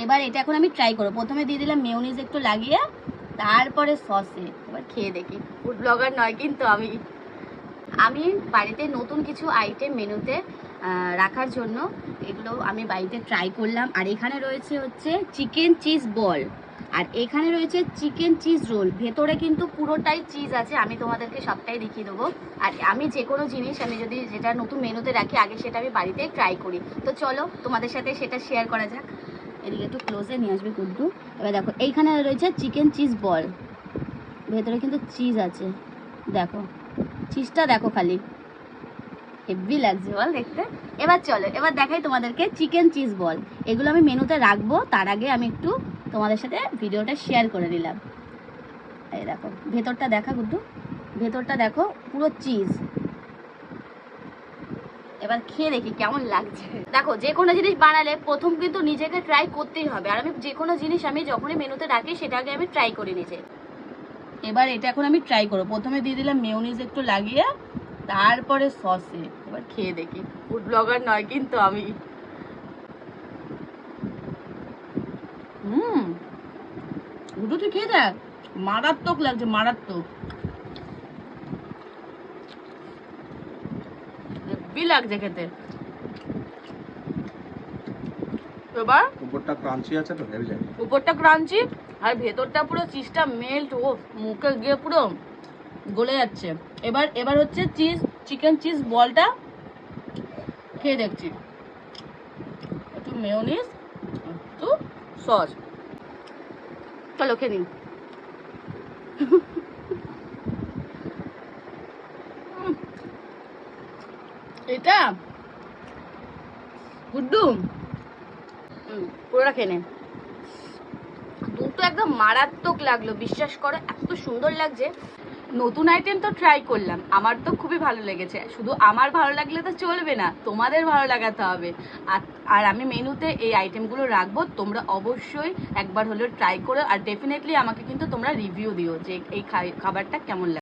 এবার এটা এখন আমি ট্রাই করবো। প্রথমে দিয়ে দিলাম মেয়োনিজ একটু লাগিয়ে, তারপরে সসে। এবার খেয়ে দেখি। ফুড ব্লগার নয় কিন্তু আমি বাড়িতে নতুন কিছু আইটেম মেনুতে রাখার জন্য এগুলো আমি বাড়িতে ট্রাই করলাম। আর এখানে রয়েছে হচ্ছে চিকেন চিজ বল, আর এখানে রয়েছে চিকেন চিজ রোল। ভেতরে কিন্তু পুরোটাই চিজ আছে, আমি তোমাদেরকে সবটাই দেখিয়ে দেবো। আর আমি যে কোনো জিনিস আমি যদি যেটা নতুন মেনুতে রাখি আগে সেটা আমি বাড়িতে ট্রাই করি। তো চলো তোমাদের সাথে সেটা শেয়ার করা যাক। এদিকে একটু ক্লোজে নিয়ে আসবে কুদ্দু। এবার দেখো এইখানে রয়েছে চিকেন চিজ বল, ভেতরে কিন্তু চিজ আছে, দেখো চিজটা দেখো খালি, হেভি লাগছে বল দেখতে। এবার চলো এবার দেখাই তোমাদেরকে চিকেন চিজ বল। এগুলো আমি মেনুতে রাখবো, তার আগে আমি একটু তোমাদের সাথে ভিডিওটা শেয়ার করে নিলাম। এই দেখো ভেতরটা দেখা গুড্ডু, ভেতরটা দেখো পুরো চিজ। এবার খেয়ে দেখি কেমন লাগছে। দেখো যে কোনো জিনিস বানালে প্রথম কিন্তু নিজেকে ট্রাই করতেই হবে, আর আমি যে কোনো জিনিস আমি যখনই মেনুতে রাখি সেটা আগে আমি ট্রাই করি নিজে। এবার এটা এখন আমি ট্রাই করবো। প্রথমে দিয়ে দিলাম মেয়োনিজ একটু লাগিয়ে, তারপরে সসে। এবার খেয়ে দেখি। ফুড ব্লগার নয় কিন্তু আমি। গুড্ডু তুই খেয়ে দেখ, মারাত্মক লাগছে, মারাত্মক হেভি লাগছে খেতে। এবার উপরটা ক্রাঞ্চি আছে তো, হেভি লাগে। উপরটা ক্রাঞ্চি আর ভেতরটা পুরো চিজটা মেল্ট, ও মুখে গিয়ে পুরো গলে যাচ্ছে। এবার হচ্ছে চিকেন চিজ বলটা খেয়ে দেখছি। একটু মেয়োনিজ, একটু সস। চলো খেয়ে নিন। এটা গুড্ডু পুরোটা খেয়ে নে। দুটো একদম মারাত্মক লাগলো, বিশ্বাস করো এত সুন্দর লাগছে। নতুন আইটেম তো ট্রাই করলাম, আমার তো খুবই ভালো লেগেছে। শুধু আমার ভালো লাগলে তো চলবে না, তোমাদের ভালো লাগাতে হবে। আর আমি মেনুতে এই আইটেমগুলো রাখবো, তোমরা অবশ্যই একবার হলেও ট্রাই করো। আর ডেফিনেটলি আমাকে কিন্তু তোমরা রিভিউ দিও যে এই খাবারটা কেমন লাগে।